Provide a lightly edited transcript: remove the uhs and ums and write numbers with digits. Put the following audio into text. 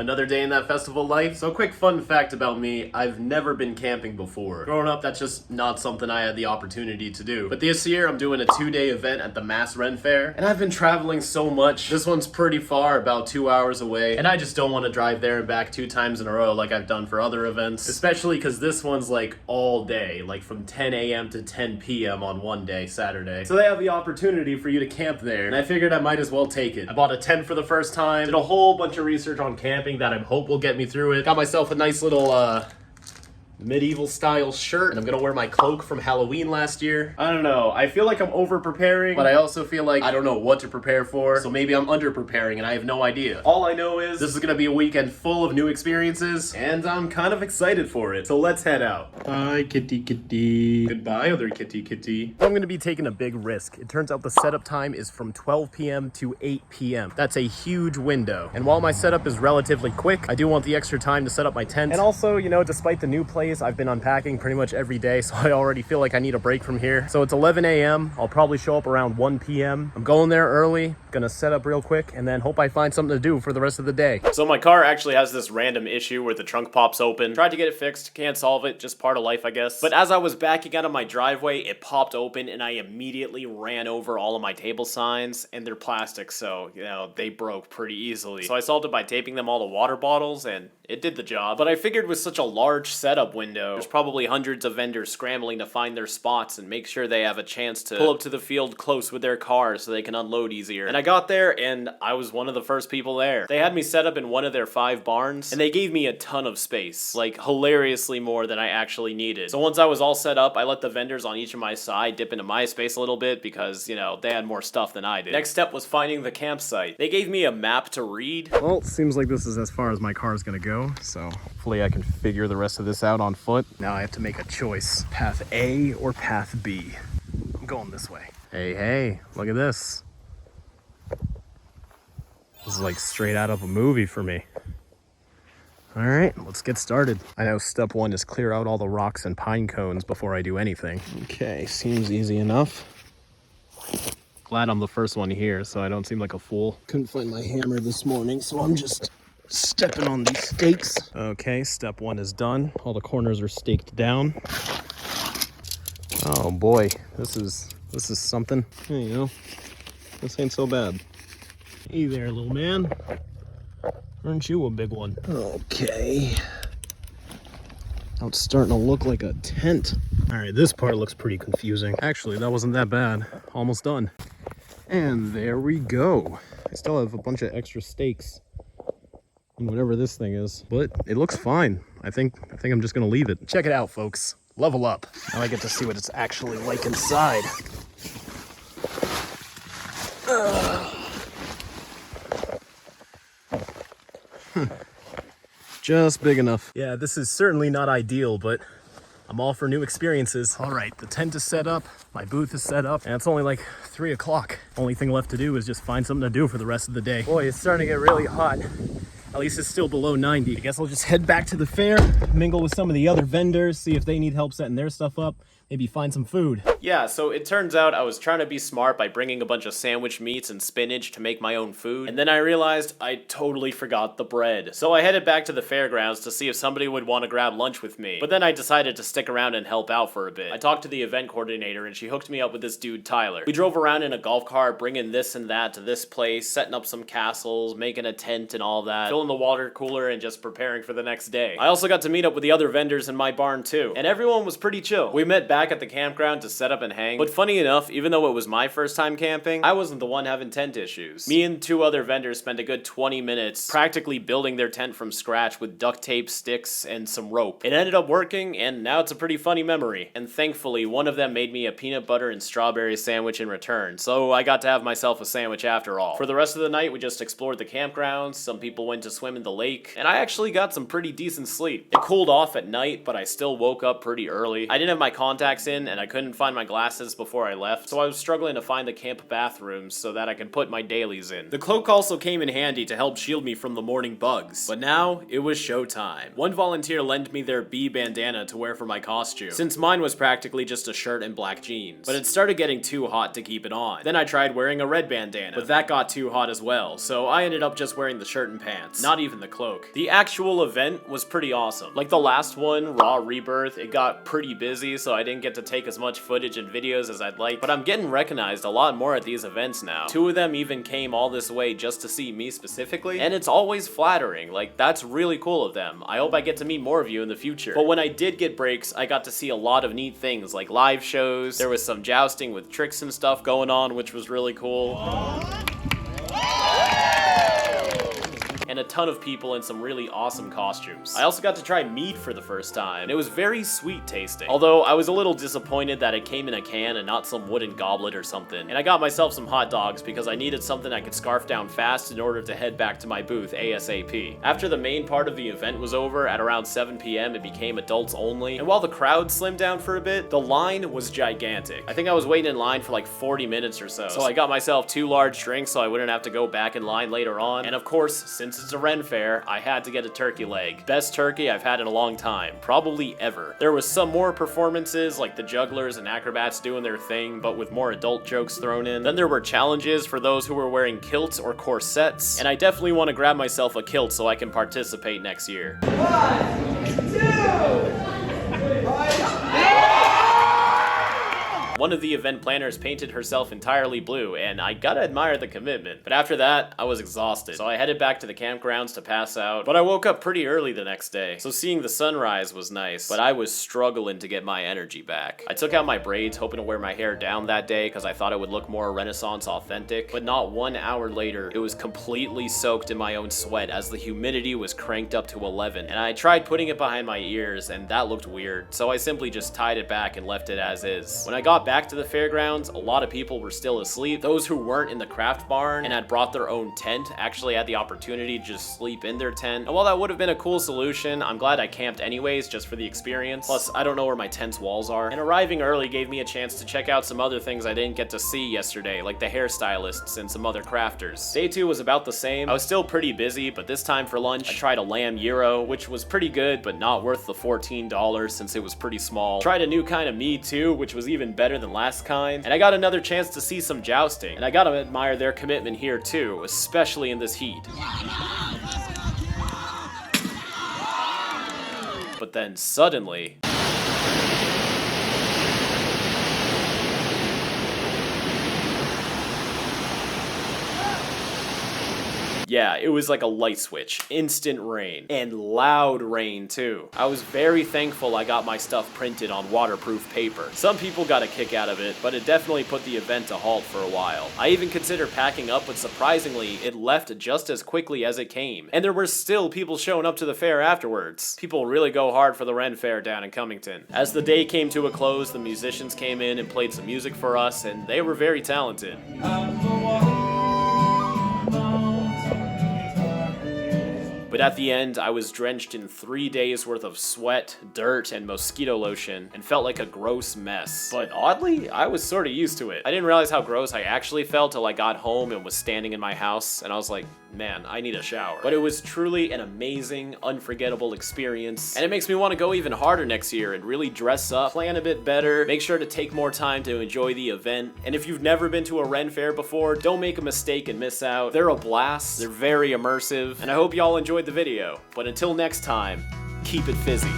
Another day in that festival life. So quick fun fact about me, I've never been camping before. Growing up, that's just not something I had the opportunity to do. But this year, I'm doing a 2-day event at the Mass Ren Fair, and I've been traveling so much. This one's pretty far, about 2 hours away, and I just don't want to drive there and back 2 times in a row like I've done for other events, especially because this one's like all day, like from 10 a.m. to 10 p.m. on one day, Saturday. So they have the opportunity for you to camp there, and I figured I might as well take it. I bought a tent for the first time, did a whole bunch of research on camping that I hope will get me through it. Got myself a nice little medieval style shirt, and I'm gonna wear my cloak from Halloween last year. I don't know, I feel like I'm over preparing, but I also feel like I don't know what to prepare for, so maybe I'm under preparing and I have no idea. All I know is this is gonna be a weekend full of new experiences, and I'm kind of excited for it, so let's head out. Bye, kitty kitty. Goodbye, other kitty kitty. I'm gonna be taking a big risk. It turns out the setup time is from 12 p.m. to 8 p.m. That's a huge window, and while my setup is relatively quick, I do want the extra time to set up my tent, and also, you know, despite the new place, I've been unpacking pretty much every day, so I already feel like I need a break from here. So it's 11 a.m. I'll probably show up around 1 p.m. I'm going there early, gonna set up real quick, and then hope I find something to do for the rest of the day. So my car actually has this random issue where the trunk pops open. Tried to get it fixed, can't solve it, just part of life, I guess. But as I was backing out of my driveway, it popped open, and I immediately ran over all of my table signs, and they're plastic, so, you know, they broke pretty easily. So I solved it by taping them all to water bottles, and it did the job. But I figured with such a large setup window, there's probably hundreds of vendors scrambling to find their spots and make sure they have a chance to pull up to the field close with their cars so they can unload easier. And I got there, and I was one of the first people there. They had me set up in one of their 5 barns, and they gave me a ton of space, like hilariously more than I actually needed. So once I was all set up, I let the vendors on each of my side dip into my space a little bit because, you know, they had more stuff than I did. Next step was finding the campsite. They gave me a map to read. Well, it seems like this is as far as my car is gonna go, so hopefully I can figure the rest of this out on foot. Now I have to make a choice, path A or path B. I'm going this way. Hey, look at this. This is like straight out of a movie for me. All right, let's get started. I know step 1 is clear out all the rocks and pine cones before I do anything. Okay, seems easy enough. Glad I'm the first one here, so I don't seem like a fool. Couldn't find my hammer this morning, so I'm just stepping on these stakes. Okay, step 1 is done. All the corners are staked down. Oh boy, this is something. There you go. This ain't so bad. Hey there, little man. Aren't you a big one? Okay. Now it's starting to look like a tent. All right, this part looks pretty confusing. Actually, that wasn't that bad. Almost done. And there we go. I still have a bunch of extra stakes and whatever this thing is, but it looks fine. I think I'm just gonna leave it. Check it out, folks. Level up. Now I get to see what it's actually like inside. Just big enough. Yeah, this is certainly not ideal, but I'm all for new experiences. All right, the tent is set up, my booth is set up, and it's only like 3 o'clock. Only thing left to do is just find something to do for the rest of the day. Boy, it's starting to get really hot. At least it's still below 90. I guess I'll just head back to the fair, mingle with some of the other vendors, see if they need help setting their stuff up, maybe find some food. Yeah, so it turns out I was trying to be smart by bringing a bunch of sandwich meats and spinach to make my own food, and then I realized I totally forgot the bread. So I headed back to the fairgrounds to see if somebody would want to grab lunch with me, but then I decided to stick around and help out for a bit. I talked to the event coordinator, and she hooked me up with this dude, Tyler. We drove around in a golf cart, bringing this and that to this place, setting up some castles, making a tent and all that, filling the water cooler, and just preparing for the next day. I also got to meet up with the other vendors in my barn too, and everyone was pretty chill. We met back at the campground to set up and hang, but funny enough, even though it was my first time camping, I wasn't the one having tent issues. Me and 2 other vendors spent a good 20 minutes practically building their tent from scratch with duct tape, sticks, and some rope. It ended up working, and now it's a pretty funny memory. And thankfully, one of them made me a peanut butter and strawberry sandwich in return, so I got to have myself a sandwich after all. For the rest of the night, we just explored the campgrounds, some people went to swim in the lake, and I actually got some pretty decent sleep. It cooled off at night, but I still woke up pretty early. I didn't have my contact contacts in and I couldn't find my glasses before I left, so I was struggling to find the camp bathrooms so that I could put my dailies in. The cloak also came in handy to help shield me from the morning bugs. But now, it was showtime. One volunteer lent me their bee bandana to wear for my costume, since mine was practically just a shirt and black jeans. But it started getting too hot to keep it on. Then I tried wearing a red bandana, but that got too hot as well, so I ended up just wearing the shirt and pants, not even the cloak. The actual event was pretty awesome. Like the last one, Raw Rebirth, it got pretty busy, so I didn't get to take as much footage and videos as I'd like, but I'm getting recognized a lot more at these events now. 2 of them even came all this way just to see me specifically, and it's always flattering. Like, that's really cool of them. I hope I get to meet more of you in the future. But when I did get breaks, I got to see a lot of neat things, like live shows. There was some jousting with tricks and stuff going on, which was really cool. And a ton of people in some really awesome costumes. I also got to try mead for the first time. It was very sweet tasting. Although I was a little disappointed that it came in a can and not some wooden goblet or something. And I got myself some hot dogs because I needed something I could scarf down fast in order to head back to my booth ASAP. After the main part of the event was over, at around 7 p.m. it became adults only. And while the crowd slimmed down for a bit, the line was gigantic. I think I was waiting in line for like 40 minutes or so. So I got myself 2 large drinks so I wouldn't have to go back in line later on. And of course, since it's a Ren Fair, I had to get a turkey leg. Best turkey I've had in a long time, probably ever. There was some more performances, like the jugglers and acrobats doing their thing, but with more adult jokes thrown in. Then there were challenges for those who were wearing kilts or corsets, and I definitely want to grab myself a kilt so I can participate next year. 1, 2, One of the event planners painted herself entirely blue, and I gotta admire the commitment. But after that, I was exhausted, so I headed back to the campgrounds to pass out. But I woke up pretty early the next day, so seeing the sunrise was nice, but I was struggling to get my energy back. I took out my braids, hoping to wear my hair down that day because I thought it would look more Renaissance authentic, but not 1 hour later, it was completely soaked in my own sweat as the humidity was cranked up to 11, and I tried putting it behind my ears, and that looked weird, so I simply just tied it back and left it as is. When I got back to the fairgrounds, a lot of people were still asleep. Those who weren't in the craft barn and had brought their own tent actually had the opportunity to just sleep in their tent. And while that would have been a cool solution, I'm glad I camped anyways just for the experience. Plus, I don't know where my tent's walls are. And arriving early gave me a chance to check out some other things I didn't get to see yesterday, like the hairstylists and some other crafters. Day 2 was about the same. I was still pretty busy, but this time for lunch, I tried a lamb gyro, which was pretty good, but not worth the $14 since it was pretty small. Tried a new kind of mead too, which was even better than last kind, and I got another chance to see some jousting, and I gotta admire their commitment here too, especially in this heat. But then suddenly, yeah, it was like a light switch. Instant rain. And loud rain, too. I was very thankful I got my stuff printed on waterproof paper. Some people got a kick out of it, but it definitely put the event to halt for a while. I even considered packing up, but surprisingly, it left just as quickly as it came. And there were still people showing up to the fair afterwards. People really go hard for the Ren Fair down in Cummington. As the day came to a close, the musicians came in and played some music for us, and they were very talented. But at the end, I was drenched in 3 days worth of sweat, dirt, and mosquito lotion, and felt like a gross mess. But oddly, I was sort of used to it. I didn't realize how gross I actually felt till I got home and was standing in my house, and I was like, man, I need a shower. But it was truly an amazing, unforgettable experience, and it makes me want to go even harder next year and really dress up, plan a bit better, make sure to take more time to enjoy the event. And if you've never been to a Ren Fair before, don't make a mistake and miss out. They're a blast, they're very immersive, and I hope y'all enjoyed the video. But until next time, keep it fizzy.